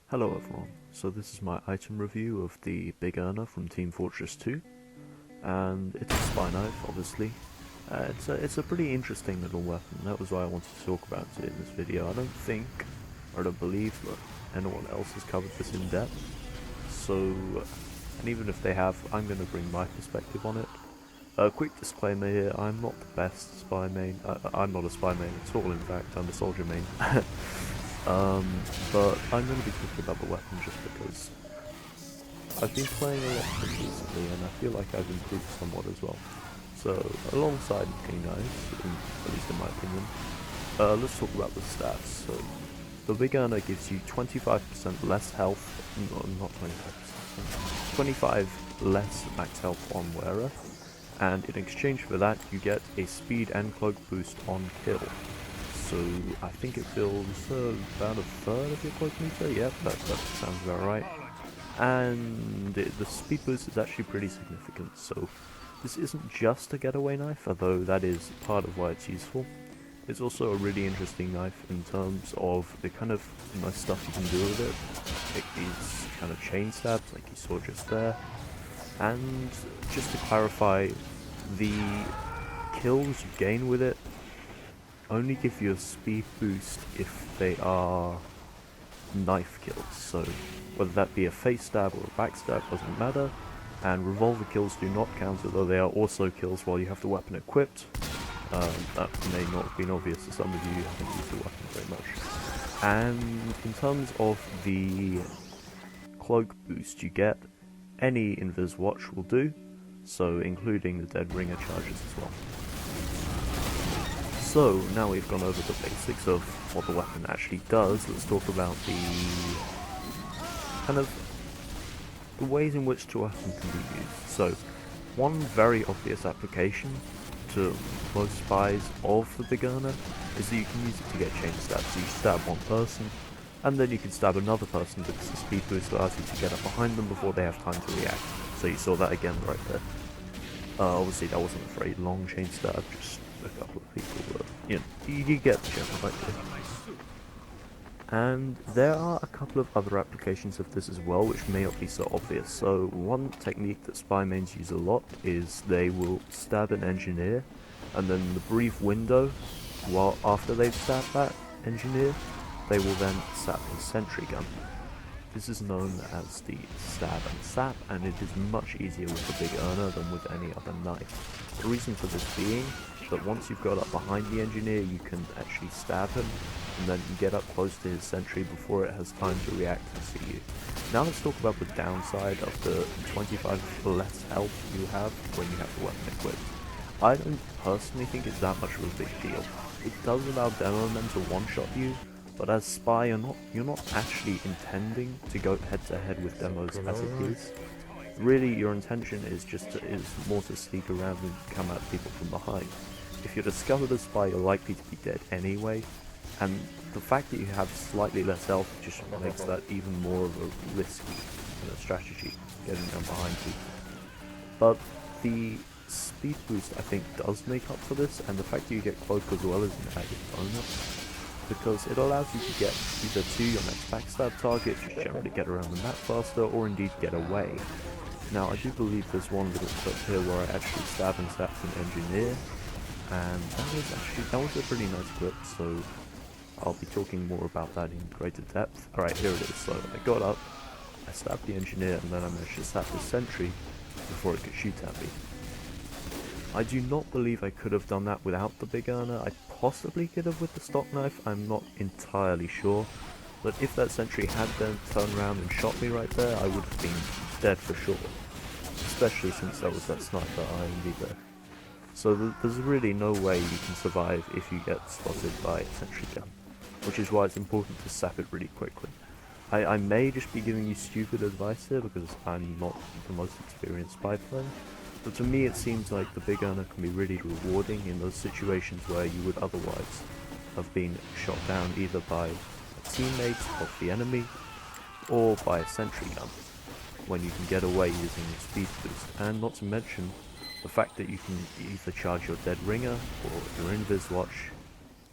Hello everyone, so this is my item review of the Big Earner from Team Fortress 2, and it's a spy knife, obviously. It's a pretty interesting little weapon. That was why I wanted to talk about it in this video. I don't believe that anyone else has covered this in depth, so, and even if they have, I'm going to bring my perspective on it. A quick disclaimer here, I'm not the best spy main. I'm not a spy main at all, in fact, I'm a soldier main. But I'm going to be talking about the weapon just because I've been playing a lot recently and I feel like I've improved somewhat as well. So, alongside being nice, at least in my opinion, let's talk about the stats. So, the Big Earner gives you 25% less health, not 25%, 25 less max health on wearer, and in exchange for that you get a speed and cloak boost on kill. So I think it fills about a third of your cloak meter. Yep, that sounds about right. And the speed boost is actually pretty significant. So this isn't just a getaway knife, although that is part of why it's useful. It's also a really interesting knife in terms of the kind of nice stuff you can do with it. Like these kind of chain stabs, like you saw just there. And just to clarify, the kills you gain with it only give you a speed boost if they are knife kills, so whether that be a face stab or a back stab doesn't matter, and revolver kills do not count, although they are also kills while you have the weapon equipped. That may not have been obvious to some of you, I haven't used the weapon very much. And in terms of the cloak boost you get, any invis watch will do, so including the dead ringer charges as well. So, now we've gone over the basics of what the weapon actually does, let's talk about the kind of the ways in which the weapon can be used. So, one very obvious application to most spies of the Big Earner is that you can use it to get chain stabs. So you stab one person, and then you can stab another person because the speed boost allows you to get up behind them before they have time to react. So you saw that again right there. Obviously that wasn't a very long chain stab, just a couple of people, but you get the general idea. And there are a couple of other applications of this as well, which may not be so obvious. So one technique that spy mains use a lot is they will stab an engineer, and then in the brief window, while after they've stabbed that engineer, they will then sap his sentry gun. This is known as the stab and sap, and it is much easier with the Big Earner than with any other knife. The reason for this being that once you've got up behind the engineer, you can actually stab him, and then you get up close to his sentry before it has time to react and see you. Now let's talk about the downside of the 25 less health you have when you have the weapon equipped. I don't personally think it's that much of a big deal. It does allow demo men to one-shot you, but as spy you're not actually intending to go head-to-head with demos as it is. Really, your intention is more to sneak around and come at people from behind. If you're discovered as spy, you're likely to be dead anyway, and the fact that you have slightly less health just makes that even more of a risky strategy, getting down behind people. But the speed boost I think does make up for this, and the fact that you get cloak as well is an added bonus, because it allows you to get either to your next backstab target, just generally get around the map faster, or indeed get away. Now I do believe there's one little clip here where I actually stab and sap an engineer, and that was a pretty nice clip, so I'll be talking more about that in greater depth. Alright, here it is. So I got up, I stabbed the engineer, and then I managed to sap the sentry before it could shoot at me. I do not believe I could have done that without the Big Earner. I possibly could have with the stock knife, I'm not entirely sure. But if that sentry had then turned around and shot me right there, I would have been dead for sure. Especially since there was that sniper IMD there. So there's really no way you can survive if you get spotted by a sentry gun, which is why it's important to sap it really quickly. I may just be giving you stupid advice here because I'm not the most experienced spy player, but to me it seems like the Big Earner can be really rewarding in those situations where you would otherwise have been shot down either by a teammate of the enemy or by a sentry gun, when you can get away using your speed boost, and not to mention the fact that you can either charge your dead ringer or your invis watch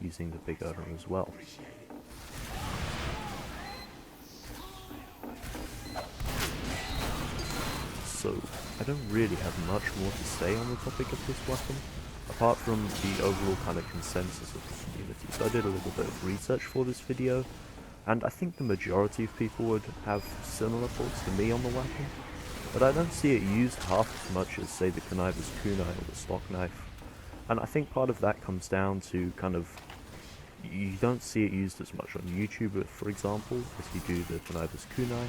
using the Big Earner as well. I don't really have much more to say on the topic of this weapon, apart from the overall kind of consensus of the community. So I did a little bit of research for this video, and I think the majority of people would have similar thoughts to me on the weapon, but I don't see it used half as much as, say, the Conniver's kunai or the stock knife. And I think part of that comes down to kind of, you don't see it used as much on YouTube, for example, as you do the Conniver's kunai.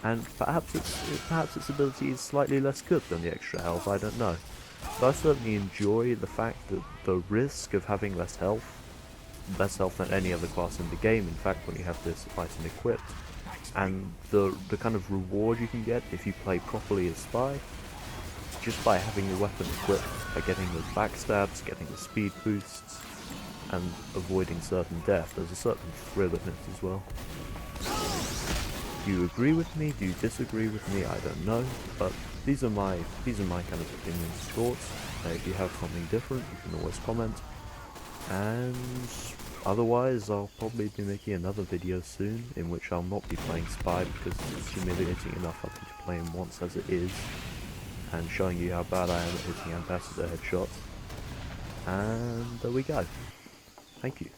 And perhaps its ability is slightly less good than the extra health, I don't know. But I certainly enjoy the fact that the risk of having less health than any other class in the game, in fact, when you have this item equipped, and the kind of reward you can get if you play properly as Spy, just by having the weapon equipped, by getting the backstabs, getting the speed boosts, and avoiding certain death. There's a certain thrill in it as well. Do you agree with me? Do you disagree with me? I don't know, but these are my kind of opinions and thoughts. If you have something different, you can always comment. And otherwise, I'll probably be making another video soon, in which I'll not be playing Spy because it's humiliating enough having to play him once as it is, and showing you how bad I am at hitting ambassador headshots. And there we go. Thank you.